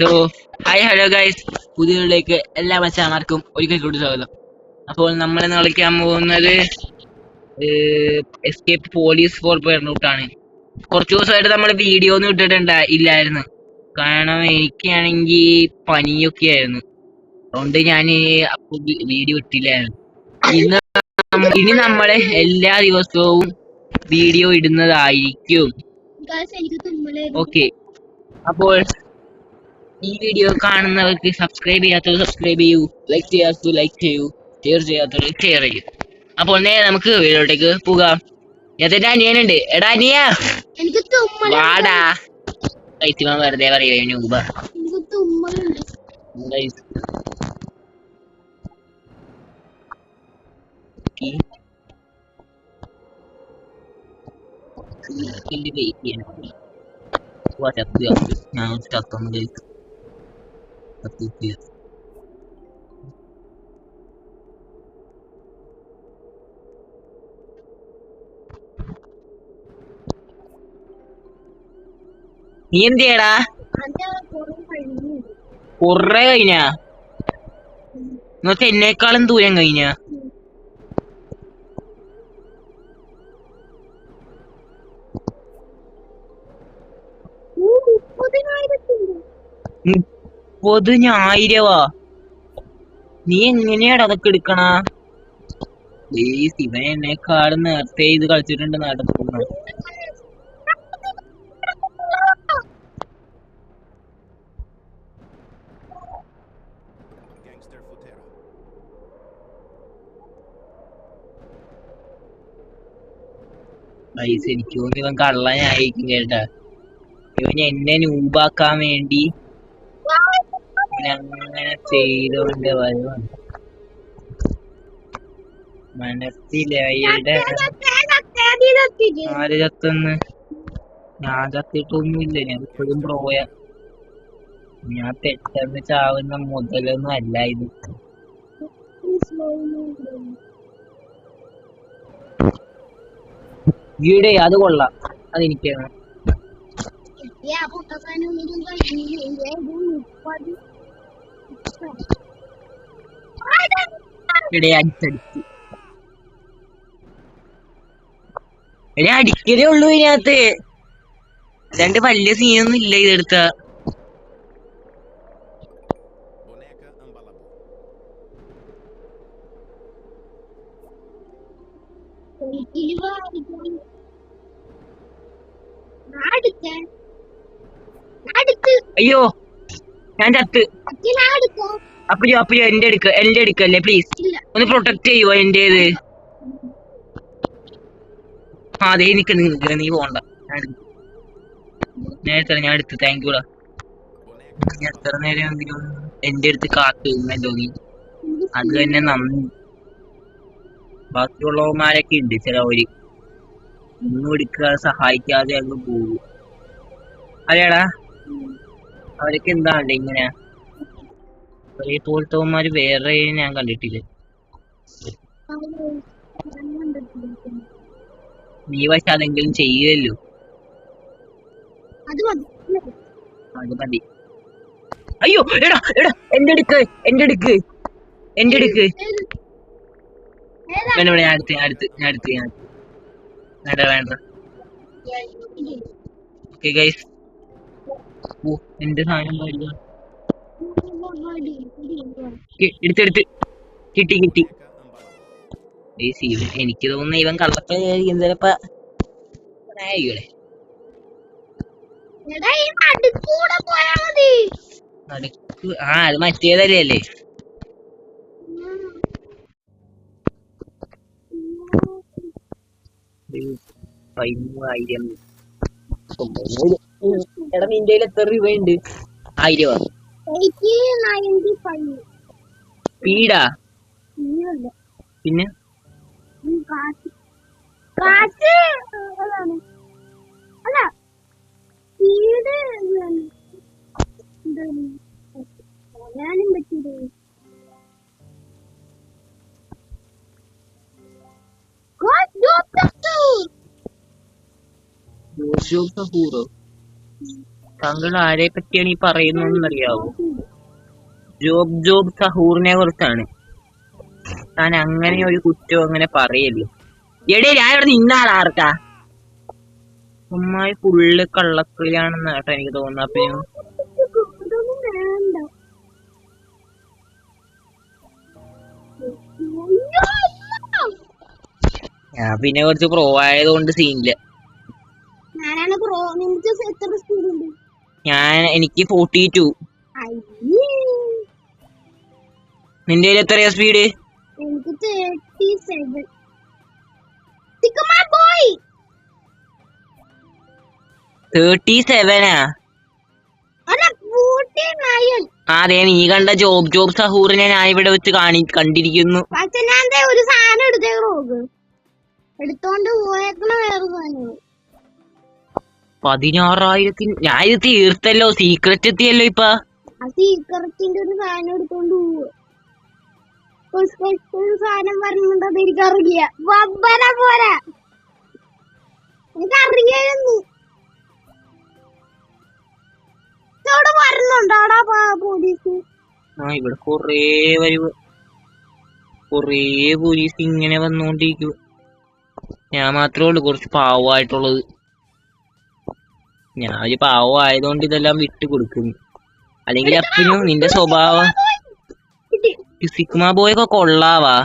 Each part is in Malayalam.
സോ ഹായ് ഹലോ ഗൈസ്, പുതിയതിലേക്ക് എല്ലാ മച്ചാമാർക്കും ഒരിക്കൽ കൂടി സ്വാഗതം. അപ്പോൾ നമ്മൾ ഇന്ന് കളിക്കാൻ പോകുന്നത് എസ്കേപ്പ് പോലീസ് ഫോർ പെർനൂട്ടാണ്. കുറച്ച് ദിവസമായിട്ട് നമ്മൾ വീഡിയോ ഒന്നും ഇല്ലായിരുന്നു, കാരണം എനിക്കാണെങ്കിൽ പനിയൊക്കെ ആയിരുന്നു. അതുകൊണ്ട് ഞാൻ വീഡിയോ ഇട്ടില്ലായിരുന്നു. ഇനി നമ്മള് എല്ലാ ദിവസവും വീഡിയോ ഇടുന്നതായിരിക്കും. ഓക്കെ, അപ്പോൾ ഈ വീഡിയോ കാണുന്നവർക്ക് സബ്സ്ക്രൈബ് ചെയ്യാത്തവർ സബ്സ്ക്രൈബ് ചെയ്യൂ, ലൈക്ക് ചെയ്യാത്തവർ ലൈക്ക് ചെയ്യൂ, ഷെയർ ചെയ്യാത്തവർ ഷെയർ ചെയ്യൂ. അപ്പോൾ നേരെ നമുക്ക് വീഡിയോയിലേക്ക് പോകാം. എന്റെ അനിയനുണ്ട്. എടാ അനിയ, വാടാ. കഴിച്ചു വെറുതെ പറയുക. ഞാൻ ചത്തൊന്ന് നീ എന്ത് ചെയ്യടാ? കൊറേ കഴിഞ്ഞാ എന്നേക്കാളും ദൂരം കഴിഞ്ഞ. $30,000 നീ എങ്ങനെയാടാ അതൊക്കെ എടുക്കണ? ഇവൻ എന്നെക്കാളും നേരത്തെ ഇത് കളിച്ചിട്ടുണ്ട് നടത്തുന്നു. പൈസ എനിക്ക് തോന്നി ഇവൻ കള്ളനായിരിക്കും കേട്ടാ. ഇവൻ എന്നെ നൂബാക്കാൻ വേണ്ടി അങ്ങനെ ചെയ്തോണ്ട് വരുവാണ്. മനസ്സിലായിടെ. ആര് ചത്തെന്ന്? ഞാൻ ചത്തിട്ടൊന്നുമില്ല, ഞാൻ ഇപ്പോഴും പ്രോയ. ഞാൻ പെട്ടെന്ന് ചാവുന്ന മുതലൊന്നും അല്ല ഇത്. വീടേ അത് കൊള്ളാം, അതെനിക്കാണ്. അടിക്കലേ ഉള്ളൂ ഇതിനകത്ത്, രണ്ട് വലിയ സീനൊന്നും ഇല്ല ഇതെടുത്ത. അയ്യോ ഞാൻ ചത്ത്. അപ്പയോ എന്റെ എടുക്കല്ലേ പ്ലീസ്, ഒന്ന് പ്രൊട്ടക്ട് ചെയ്യുവോ എന്റേത്? അതെ നിക്ക്, നീ പോണ്ട. നേരത്തെ ഞാൻ എടുത്തു. താങ്ക് യൂടാ. എത്ര നേരമെങ്കിലും എന്റെ അടുത്ത് കാത്തു നിന്നല്ലോ നീ, അത് തന്നെ നന്ദി. ബാക്കിയുള്ളവന്മാരൊക്കെ ഉണ്ട് ചിലവര്, ഒന്നും എടുക്കാതെ സഹായിക്കാതെ അങ്ങ് പോകും. അതെടാ, അവരൊക്കെ എന്താണല്ലേ ഇങ്ങനെ? ഒരേ പോലത്തവന്മാര് വേറെ ഞാൻ കണ്ടിട്ടില്ല. നീ പക്ഷെ അതെങ്കിലും ചെയ്യല്ലോ. അത് മതി. അയ്യോ എടാ എന്റെ അടുക്ക് വേണ്ട. ഓക്കെ ഗൈസ്, എന്റെ സാധനം എടുത്ത് കിട്ടി. എനിക്ക് തോന്നുന്നു ഇവൻ കള്ളപ്പനായിരിക്കും ചിലപ്പോ. അത് മറ്റേതല്ലേ? എടാ നിന്റെ എത്ര രൂപയുണ്ട്? 1000? സ്പീഡാ? പിന്നെ താങ്കൾ ആരെ പറ്റിയാണ് ഈ പറയുന്നതെന്ന് അറിയാവോ? ജോബ് സഹൂറിനെ കുറിച്ചാണ്. താൻ അങ്ങനെ ഒരു കുറ്റം അങ്ങനെ പറയല്ലേ. എടേ ഞാൻ ഇവിടെ നിന്നാളാ ആർക്കാ ഉമ്മായി ഫുള്ള് കള്ളക്കളിയാണെന്ന് കേട്ടോ എനിക്ക് തോന്നുന്നു. ഞാൻ പിന്നെ കുറച്ച് പ്രോ ആയതുകൊണ്ട് സീനില്ല. എനിക്ക് 42. നിന്റെ കയ്യിൽ എത്രയാ സ്പീഡ്? 37ആ? അതെ, നീ കണ്ട ജോബ് സഹൂറിനെ ഞാൻ ഇവിടെ വെച്ച് കണ്ടിരിക്കുന്നു. ഒരു സാധനം എടുത്തോണ്ട് പോയേക്കണ വേറെ സാധനം 16,000. ഞാൻ ഇത് തീർത്തല്ലോ, സീക്രറ്റ് എത്തിയല്ലോ ഇപ്പൊ. സീക്രറ്റിന്റെ ഒരു സാധനം എടുത്തോണ്ട് ഒരു സാധനം പറഞ്ഞിട്ട് അത് എനിക്കറിയില്ല. പോരാ എനിക്കറിയായിരുന്നു. ഇവിടെ വരുന്നുണ്ടോടാ പോലീസ്? ഇവിടെ കൊറേ പോലീസ് ഇങ്ങനെ വന്നോണ്ടിരിക്കും. ഞാൻ മാത്രമേ ഉള്ളു കുറച്ച് പാവമായിട്ടുള്ളത്. ഞാൻ ഒരു പാവമായതുകൊണ്ട് ഇതെല്ലാം വിട്ടു കൊടുക്കുന്നു. അല്ലെങ്കിൽ അപ്പനും നിന്റെ സ്വഭാവം സിഗ്മ ബോയ് ഒക്കെ കൊള്ളാവാ.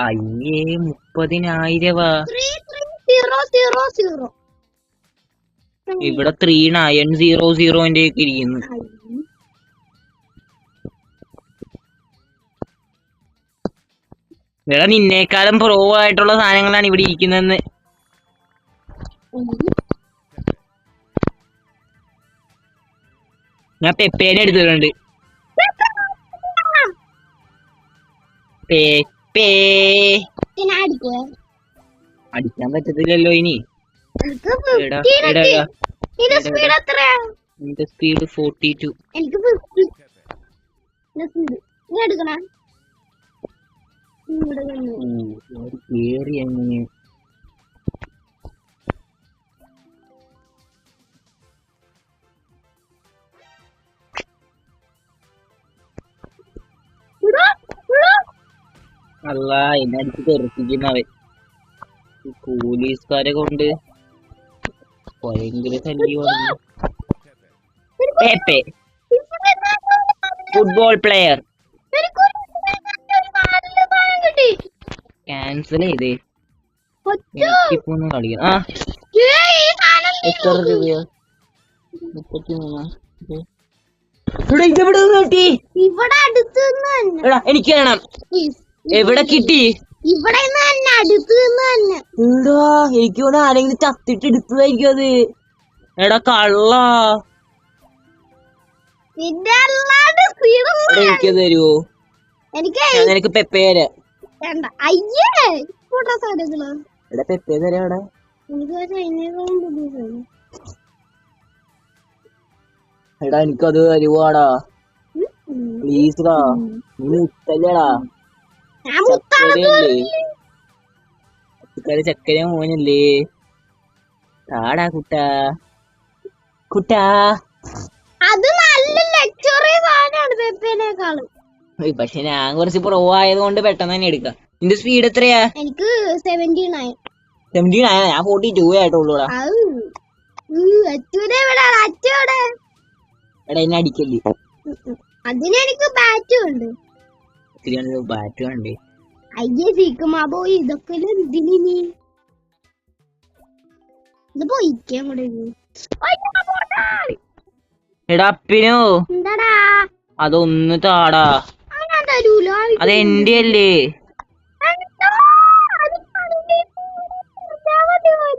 അയ്യേ 30,000 ഇവിടെ 3,900 ഒക്കെ ഇരിക്കുന്നു. ഇവിടെ നിന്നേക്കാളും പ്രോ ആയിട്ടുള്ള സാധനങ്ങളാണ് ഇവിടെ ഇരിക്കുന്നതെന്ന്. ഞാൻ പെപ്പേനെ എടുത്തിട്ടുണ്ട്. അടിക്കാൻ പറ്റത്തില്ലല്ലോ ഇനി. എന്റെ സ്പീഡ് 42. കേറി എങ്ങനെ അല്ല എന്നെ അടിച്ച് തെറിപ്പിക്കുന്നവൻ. പോലീസുകാരെ കൊണ്ട് ഭയങ്കര ശല്യമാണ്. ഫുട്ബോൾ പ്ലെയർ ക്യാൻസൽ ചെയ്തേ. എനിക്കിപ്പോ ഒന്ന് കളിക്കാം. എത്ര രൂപയോ? 33. എനിക്ക് വേണം. എവിടെ കിട്ടി? എനിക്ക് തോന്നുന്നു ആരെങ്കിലും ചത്തിട്ട് എടുത്തതായിരിക്കും അത്. എടാ കള്ള, എനിക്ക് തരുവോ? നിനക്ക് പെപ്പേര പെപ്പേ തരാടാ. എടാ എനിക്കത് തരുവാടാ പ്ലീസ്ടാ. നീ മുത്തല്ലേടാ, ചക്കര മോനല്ലേ. താടാ കുട്ടാ. പക്ഷെ ഞാൻ കുറച്ച് പ്രോ ആയതുകൊണ്ട് പെട്ടെന്ന് തന്നെ എടുക്കാം. നിന്റെ സ്പീഡ് എത്രയാ? എനിക്ക് 79. 79? ഞാൻ 42 ആയിട്ടുള്ളൂടാ. എടാ എന്നെ അടിക്കല്ലേ. അതിനെനിക്ക് ബാറ്റും ഉണ്ട്. ബാറ്റ് വേണ്ടേ? അയ്യേ സീക്കുമാ പോയി ഇതൊക്കെ ഇത് പോയിക്കാൻ കൂടെ. എടാ അപ്പിനോ അതൊന്ന് താടാ. അതെന്റെ അല്ലേ.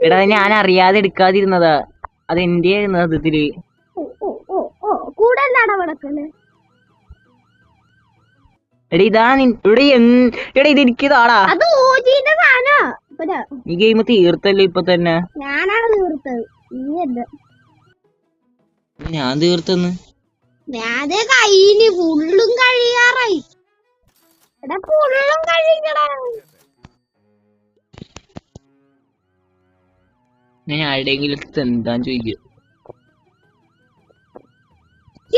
എടാ ഞാൻ അറിയാതെ എടുക്കാതിരുന്നതാ. അതെന്റെ ആയിരുന്നു സത്യത്തില്. എടാ ഇതാണ് ഇവിടെ. എടാ ഇത് എനിക്ക് താടാ. ഈ ഗെയിം തീർത്തല്ലേ ഇപ്പൊ തന്നെ? ഞാൻ തീർത്തെന്ന്. കയ്യില് ഫുള്ളും കഴിയാറായി. എടാ ഫുള്ളും കഴിക്കടാ. ഞാൻ ആരുടെയെങ്കിലും എന്താന്ന് ചോദിക്കും.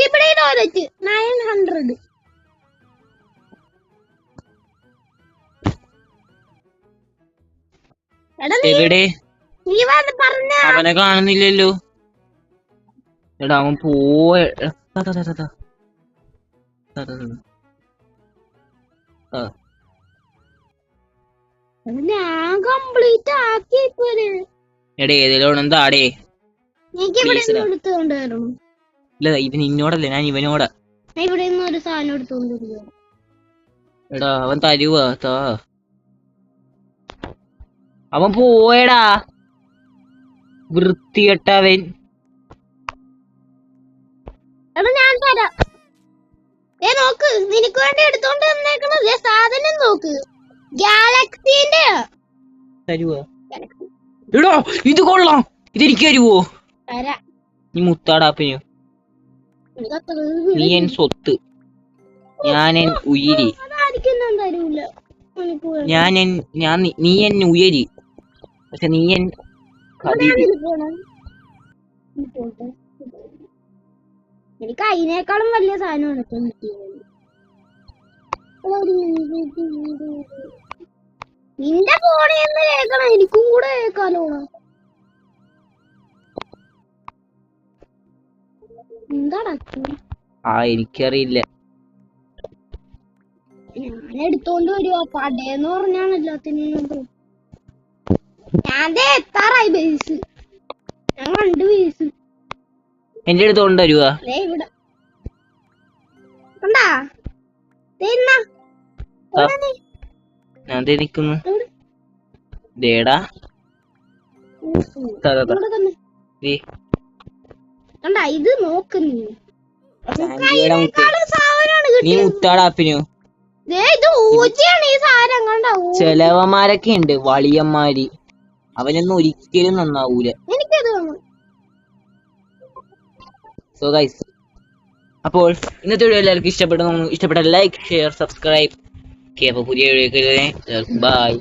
ഇവിടെ ടോയ്ലറ്റ് 900. എടാ എവിടെ? നീ വന്ന് പറഞ്ഞ അവനെ കാണുന്നില്ലല്ലോ. എടാ അവൻ പോയ. ഞാൻ കംപ്ലീറ്റ് ആക്കിയപ്പോലെ. എടേ ഏതിലോണം താടേ. എനിക്ക് ഇവിടെ നിന്ന് എടുത്തുകൊണ്ട് വരണം. ഇല്ല ഇത് നിന്നോടല്ലേ, ഞാൻ ഇവനോടാ. ഞാൻ ഇവിടെ നിന്ന് ഒരു സാധനം എടുത്തുകൊണ്ടിരിക്കുക. എടാ അവൻ തരുവാ താ. അവൻ പോയടാ വൃത്തികെട്ടവൻ. എടാ ഞാൻ തരാം. നോക്ക്, നിനക്ക് വേണ്ടി എടുത്തോണ്ട് വന്നേക്കണത് സാധനം നോക്ക്. ഗാലക്സിന്റെ തരുവാ. എടാ ഇത് കൊള്ളാം, ഇതെനിക്ക് തരുവോ? തരാം. നീ മുത്താടാപ്പിനു. നീ എൻ സ്വത്ത്, ഞാൻ എൻ ഉയിരി. അതായിരിക്കും തരൂല. നീ എൻ ഉയരി, പക്ഷെ നീ എൻ എനിക്ക് അതിനേക്കാളും വലിയ സാധനമാണ് നിന്റെ ഫോണിൽ നിന്ന് കേൾക്കണം, എനിക്കും കൂടെ കേൾക്കാലോ. എന്താടാ എനിക്കറിയില്ല. ഞാൻ എടുത്തോണ്ട് വരുവാ. പടയെന്ന് പറഞ്ഞാണ് എല്ലാത്തിനും. ഞാൻ എത്താറായി ബേസ്. ഞാൻ 2 ബേസ് എന്റെ അടുത്ത് കൊണ്ടുവരുവാ. ഇവിടെ കണ്ടാ ഞാൻ നിക്കുന്നു. ദേടാ കണ്ടാ ഇത് നോക്ക്. നീ മുത്താടാപ്പിനു. ഇത് ഊജിയാണ് ഈ സാധനം. കണ്ട ചെലവന്മാരൊക്കെ ഉണ്ട്, വളിയന്മാര്. അവനൊന്നും ഒരിക്കലും നന്നാവൂല. എനിക്കത് വേണം. സോ ഗൈസ്, അപ്പോൾ ഇന്നത്തെ വീഡിയോ എല്ലാവർക്കും ഇഷ്ടപ്പെട്ട ലൈക്ക്, ഷെയർ, സബ്സ്ക്രൈബ്. അപ്പൊ പുതിയ വീഡിയോ ബൈ.